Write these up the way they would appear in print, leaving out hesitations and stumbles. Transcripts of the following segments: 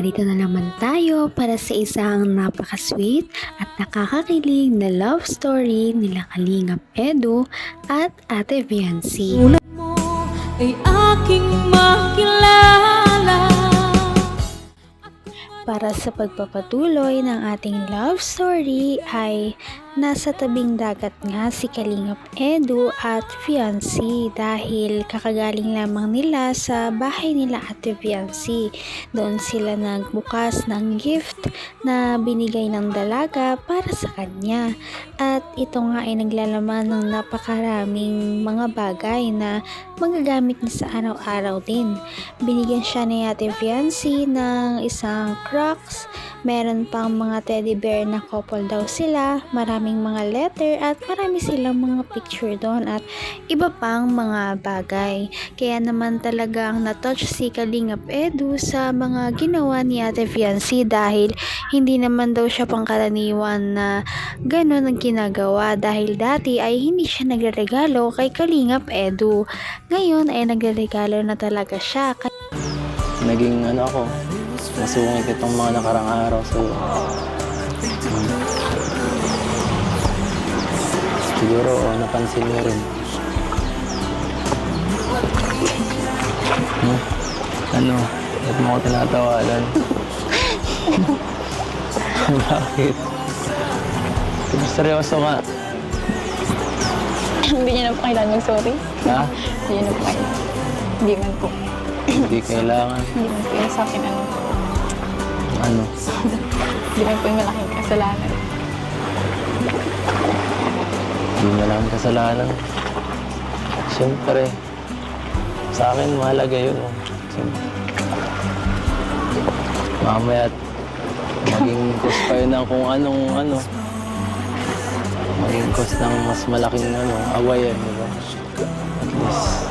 narito na naman tayo para sa isang napaka-sweet at nakakakilig na love story nila Kalingap Edu at Ate Viancy. Tulad mo ay aking makilala. Para sa pagpapatuloy ng ating love story ay nasa tabing dagat nga si Kalingap Edu at Viancy dahil kakagaling lamang nila sa bahay nila Ate Viancy. Doon sila nagbukas ng gift na binigay ng dalaga para sa kanya. At ito nga ay naglalaman ng napakaraming mga bagay na magagamit niya sa araw-araw din. Binigyan siya ni Ate Viancy ng isang Crocs, meron pang mga teddy bear na couple daw sila, maraming mga letter at marami silang mga picture doon at iba pang mga bagay. Kaya naman talagang na-touch si Kalingap Edu sa mga ginawa ni Ate Viancy dahil hindi naman daw siya pangkaraniwan na gano'n ang ginagawa dahil dati ay hindi siya nagregalo kay Kalingap Edu. Ngayon ay nagregalo na talaga siya. Naging ako, masungit itong mga nakarang araw sa'yo. Siguro, napansin mo rin. Ba't mo ko tinatawalan? Bakit? Seryoso ka? Hindi niya na po kailangan mag-sorry. Ha? Hindi niya na po kailangan. Hindi man po. Hindi kailangan. Hindi man po yung sa akin Ano? Hindi man po yung malaking kasalanan. Hindi na lang kasalanan. Siyempre, sa akin mahalaga yun. Siyempre. Mamaya maging cause pa yun ng kung anong maging cause ng mas malaking awayan, di ba? At least.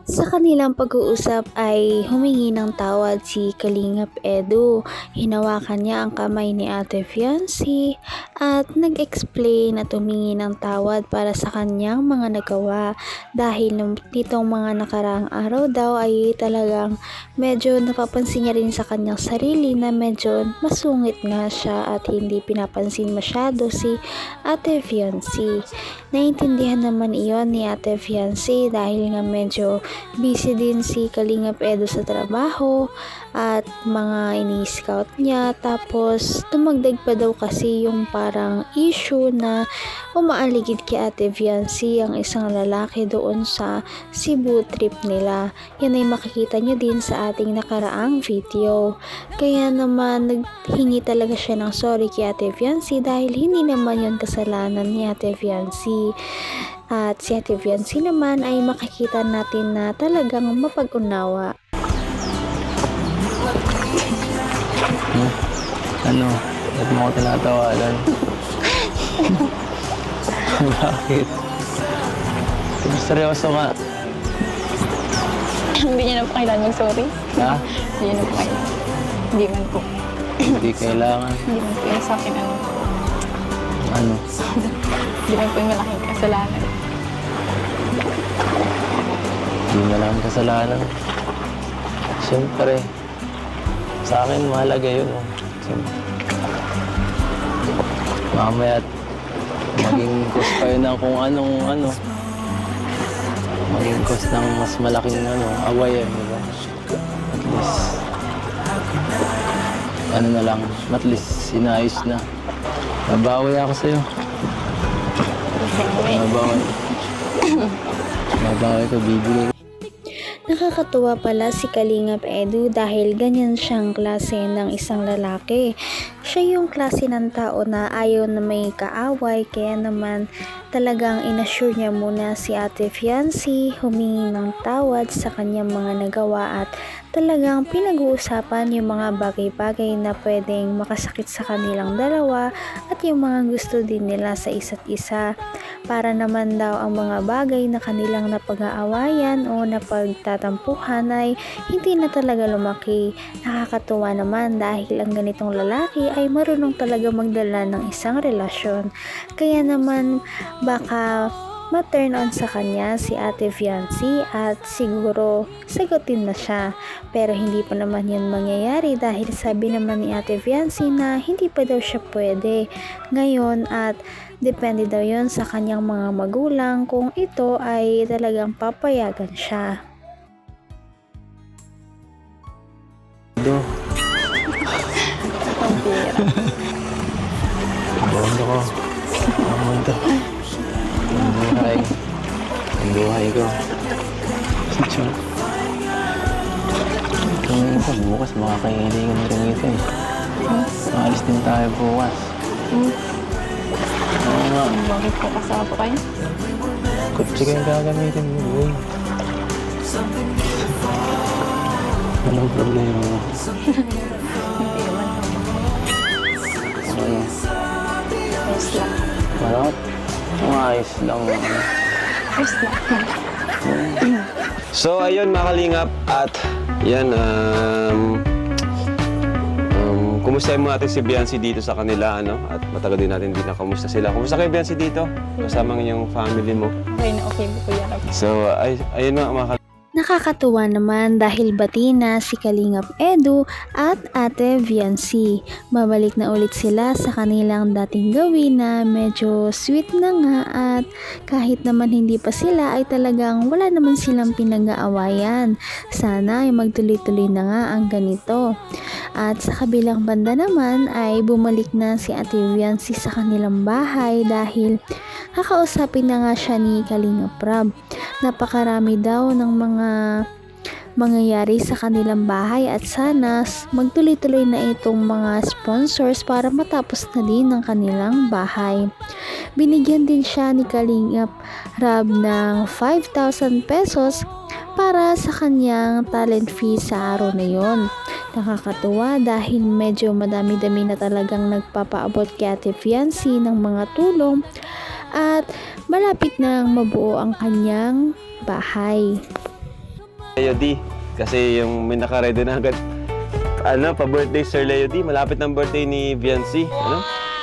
Sa kanilang pag-uusap ay humingi ng tawad si Kalingap Edu. Hinawakan niya ang kamay ni Ate Viancy at nag-explain at humingi ng tawad para sa kanyang mga nagawa dahil nitong mga nakaraang araw daw ay talagang medyo napapansin niya rin sa kanyang sarili na medyo masungit nga siya at hindi pinapansin masyado si Ate Viancy. Naintindihan naman iyon ni Ate Viancy dahil nga medyo busy din si Kalingap Edu sa trabaho at mga ini-scout niya. Tapos tumagdag pa daw kasi yung parang issue na umaaligid kay Ate Viancy ang isang lalaki doon sa Cebu trip nila. Yan ay makikita nyo din sa ating nakaraang video. Kaya naman naghingi talaga siya ng sorry kay Ate Viancy dahil hindi naman yun kasalanan ni Ate Viancy. At si Ate Viancy naman ay makikita natin na talagang mapag-unawa. Ba't mo ko tinatawalan? Bakit? Seryoso ka? Hindi niya na po kailangan mag-sorry. Ha? Hindi niya na po kailangan. Hindi man po. Hindi kailangan. Hindi man po yung sa akin Hindi man po yung malaking kasalanan. Hindi na lang kasalanan. Siyempre, sa akin mahalaga yun. Siyempre. Mamaya maging cause pa yun ng kung anong maging cause ng mas malaking awayan, di ba? At least, na lang, at least inayos na. Nabawi ako sa'yo. Nabawi ko, bibigay. Nakakatuwa pala si Kalingap Edu dahil ganyan siyang klase ng isang lalaki. Siya yung klase ng tao na ayaw na may kaaway, kaya naman talagang inassure niya muna si Ate Viancy, humingi ng tawad sa kanyang mga nagawa at talagang pinag-uusapan yung mga bagay-bagay na pwedeng makasakit sa kanilang dalawa at yung mga gusto din nila sa isa't isa. Para naman daw ang mga bagay na kanilang napag-aawayan o napagtatampuhan ay hindi na talaga lumaki. Nakakatuwa naman dahil ang ganitong lalaki ay marunong talaga magdala ng isang relasyon. Kaya naman baka ma-turn on sa kanya si Ate Fiancé at siguro sagutin na siya. Pero hindi pa naman yun mangyayari dahil sabi naman ni Ate Fiancé na hindi pa daw siya pwede ngayon at depende daw yun sa kanyang mga magulang kung ito ay talagang papayagan siya. Do, Ang pira. bondo ko. Ang mundo. Ang buhay. Ang buhay ko. Kung ito, bukas makakailingan rin ito eh. Maalis din tayo bukas. Oo nga. Bakit po kasama kayo? Kutsi kayong gagamitin mo, boy. Anong problema mo? Hindi naman. Ano? Ayos lang. Marot? Ayos lang. Ayos lang. So ayun mga kalingap at yan kumustahin mo natin si Biancy dito sa kanila at matagal din natin hindi nakamusta sila. Kumusta kayo Biancy dito? Kasama ng iyong family mo. Okay na okay po Kuya Rab. So ayun mga kalingap. Nakakatuwa naman dahil bati na si Kalingap Edu at Ate Fiancé. Babalik na ulit sila sa kanilang dating gawin na medyo sweet na nga at kahit naman hindi pa sila ay talagang wala naman silang pinag-aawayan. Sana ay magtuloy-tuloy na nga ang ganito. At sa kabilang banda naman ay bumalik na si Ate Fiancé sa kanilang bahay dahil kakausapin na nga siya ni Kalingap Rab. Napakarami daw ng mga mangyayari sa kanilang bahay at sana magtuloy-tuloy na itong mga sponsors para matapos na din ng kanilang bahay. Binigyan din siya ni Kalingap Rab ng 5,000 pesos para sa kanyang talent fee sa araw na yon. Nakakatuwa dahil medyo madami-dami na talagang nagpapaabot kay Ate Fiancé ng mga tulong at malapit nang mabuo ang kanyang bahay. Leo D, kasi yung may nakaredy na agad pa-birthday Sir Leo D. Malapit ng birthday ni Biancy.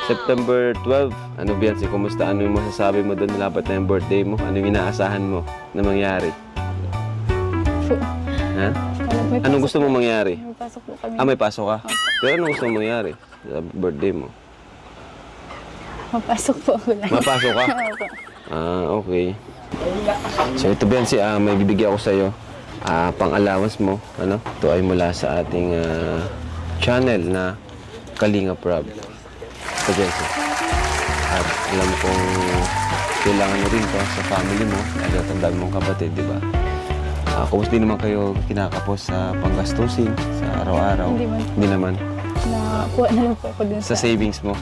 September 12. Biancy, kumusta? Ano yung masasabi mo doon? Malapit na yung birthday mo. Ano yung inaasahan mo na mangyari? Ha? Anong gusto mo mangyari? May pasok po kami. May pasok ka? Pero anong gusto mo mangyari sa birthday mo? Mapasok po ako lang. Mapasok ka? Opo. Okay. So ito Biancy, may bibigyan ako sa'yo. Pang-allowance mo. Ito ay mula sa ating channel na Kalingap Rab. Ito Biancy. At alam kong kailangan mo rin to sa family mo. Dahil tandaan mong kapatid, di ba? Kumusta din naman kayo kinakapos sa panggastusin sa araw-araw? Hindi man. Hindi naman. Nakuha na lang po ako dun Sa savings mo.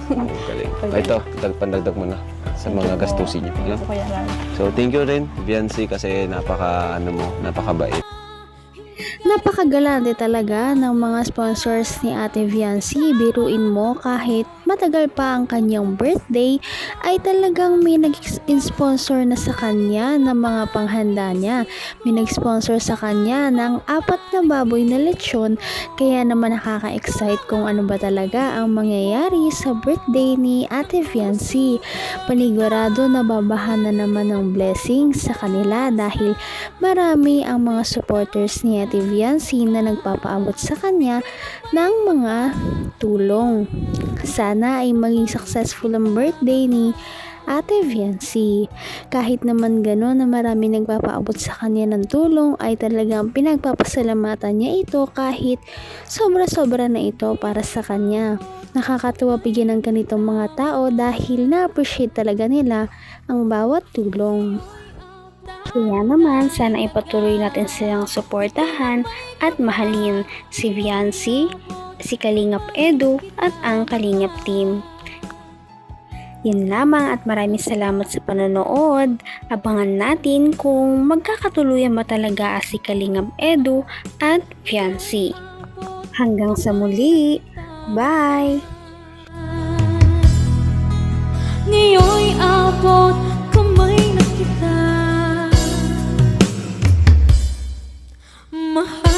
Galing. Ito, pandagdag mo na sa mga gastusin niyo. po Kuya Rab. So thank you rin, Biancy, kasi napakabait. Napakagalante talaga ng mga sponsors ni Ate Fiancé. Biruin mo kahit matagal pa ang kanyang birthday ay talagang may nag-sponsor na sa kanya ng mga panghanda niya. May nag-sponsor sa kanya ng 4 na baboy na lechon kaya naman nakaka-excite kung ano ba talaga ang mangyayari sa birthday ni Ate Fiancé. Panigurado na babahan na naman ng blessings sa kanila dahil marami ang mga supporters ni Ate Fiancé na nagpapaabot sa kanya ng mga tulong. Sana ay maging successful ang birthday ni Ate Fiancé. Kahit naman gano'n na marami nagpapaabot sa kanya ng tulong ay talagang pinagpapasalamatan niya ito kahit sobra-sobra na ito para sa kanya. Nakakatuwa bigyan ng ganitong mga tao dahil na-appreciate talaga nila ang bawat tulong. Kaya naman, sana ipatuloy natin silang suportahan at mahalin si Fiancé, si Kalingap Edu at ang Kalingap team. Yan lamang at maraming salamat sa panonood. Abangan natin kung magkakatuluyan ba talaga si Kalingap Edu at Fiancé. Hanggang sa muli. Bye! Ngayon'y abot kamay na kita, mahal.